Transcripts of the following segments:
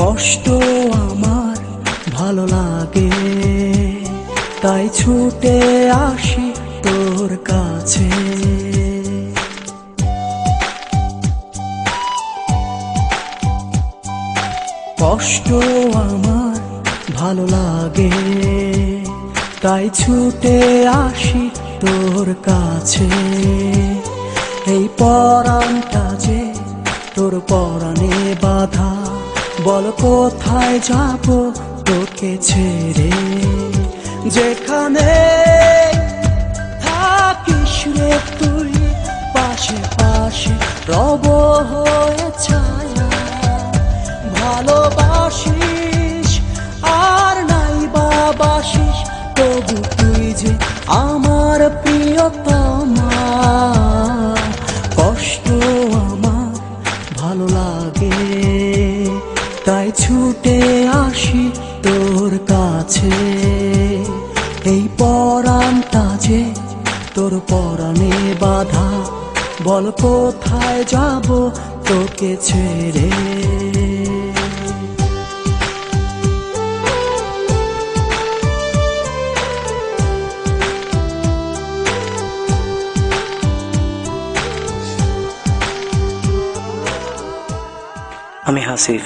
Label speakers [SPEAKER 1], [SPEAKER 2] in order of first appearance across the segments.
[SPEAKER 1] কষ্ট আমার ভালো লাগে, তাই ছুটে আসি তোর কাছে। কষ্ট আমার ভালো লাগে, তাই ছুটে আসি তোর কাছে। এই পরাণটা যে তোর পরাণে বাঁধা, বল কোথায় যাব তোকে ছেড়ে। যেখানে থাকিস রে তুই, পাশে পাশে রব হয়ে ছায়া। ভালোবাসিস আর নাই বাবাসিস, তবু তুই যে আমার প্রিয়তমা। কষ্ট আমার ভালো লাগে, তাই ছুটে আসি তোর কাছে। এই পরাণটা যে তোর পরাণে বাঁধা, বল কোথায় যাব তোকে ছেড়ে।
[SPEAKER 2] আমি হাসিফ।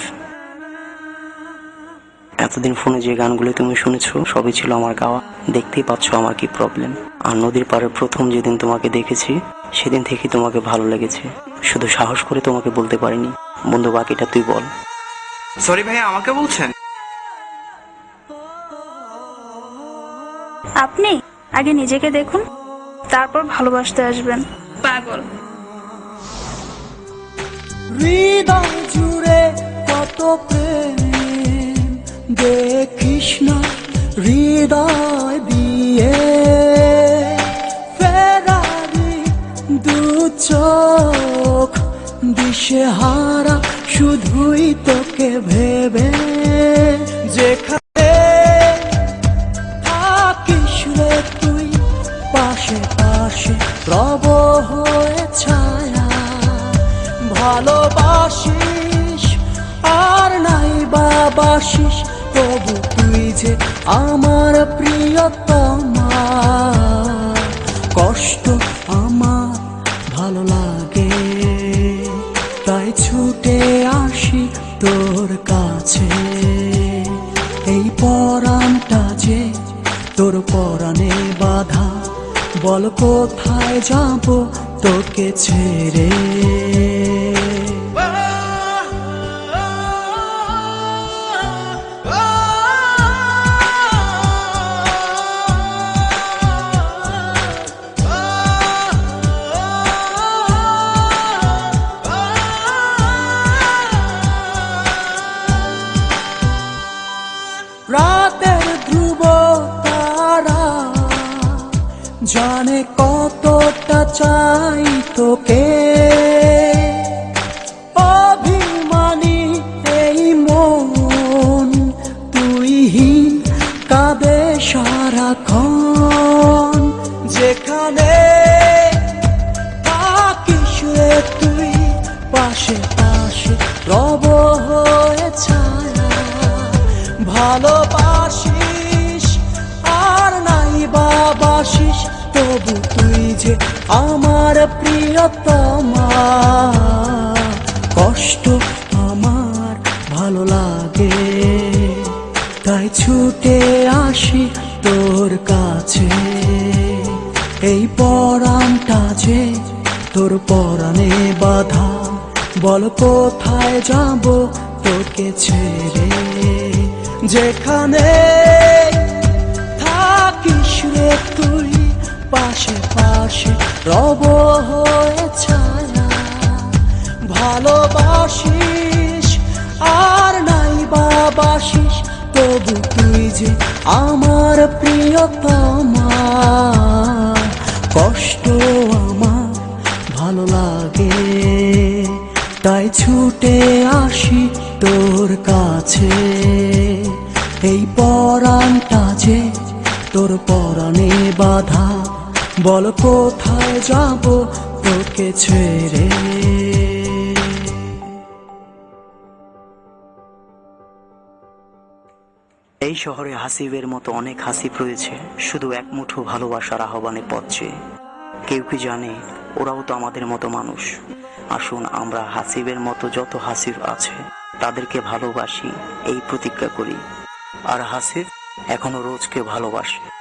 [SPEAKER 2] এতদিন ফোনে যে গানগুলো তুমি শুনেছো সবই ছিল আমার গাওয়া। দেখতেই পাচ্ছ আমার কি প্রবলেম। আর নদীর পাড়ে প্রথম যেদিন তোমাকে দেখেছি সেদিন থেকে তোমাকে ভালো লেগেছে, শুধু সাহস করে তোমাকে বলতে পারিনি। বন্ধু, বাকিটা তুই বল।
[SPEAKER 3] সরি ভাইয়া, আমাকে বলছেন?
[SPEAKER 4] আপনি আগে নিজেকে দেখুন, তারপর ভালোবাসতে আসবেন। পাগল।
[SPEAKER 1] হৃদয় জুড়ে কত প্রেম দেখিস না হৃদয় দিয়ে। ফেরারি দু চোখ দিশেহারা শুধুই তোকে ভেবে। যেখানে থাকিস রে তুই, পাশে পাশে রব হয়ে ছায়া। ভালোবাসিস আর নাই বাবাসিস, তবু তুই যে আমার প্রিয়তমা। কষ্ট আমার ভালো লাগে, তাই ছুটে আসি তোর কাছে। এই পরাণটা যে তোর পরাণে বাঁধা, বল কোথায় যাব তোকে ছেড়ে। রাতের ধ্রুব তারা জানে কতটা চাই তোকে। অভিমানী এই মন তুইহীন কাঁদে সারাক্ষণ। যেখানে থাকিস রে তুই, পাশে পাশে রব হয়ে ছায়া। ভালোবাসিস আর নাই বাবাসিস, তবু তুই যে আমার প্রিয়তমা। কষ্ট আমার ভালো লাগে, তাই ছুটে আসি তোর কাছে। এই পরাণটা যে তোর পরাণে বাঁধা, বল কোথায় যাব তোকে ছেড়ে। যেখানে থাকিস রে তুই, পাশে পাশে রব হয়ে ছায়া। ভালোবাসিস আর নাই বাবাসিস, তবু তুই যে আমার প্রিয়তমা। কষ্ট আমার ভালো লাগে, তাই ছুটে আসি তোর কাছে। এই পরাণটা যে তোর পরাণে বাঁধা, বল কোথায় যাব তোকে ছেড়ে।
[SPEAKER 2] এই শহরে হাসিবের মতো অনেক হাসিব রয়েছে, শুধু এক মুঠো ভালোবাসার আহ্বানে পথ চেয়ে। কেউ কি জানে ওরাও তো আমাদের মতো মানুষ। আসুন আমরা হাসিবের মতো যত হাসিব আছে তাদেরকে ভালোবাসি, এই প্রতিজ্ঞা করি। আর হাসিব এখনো রোজকে ভালোবাসে।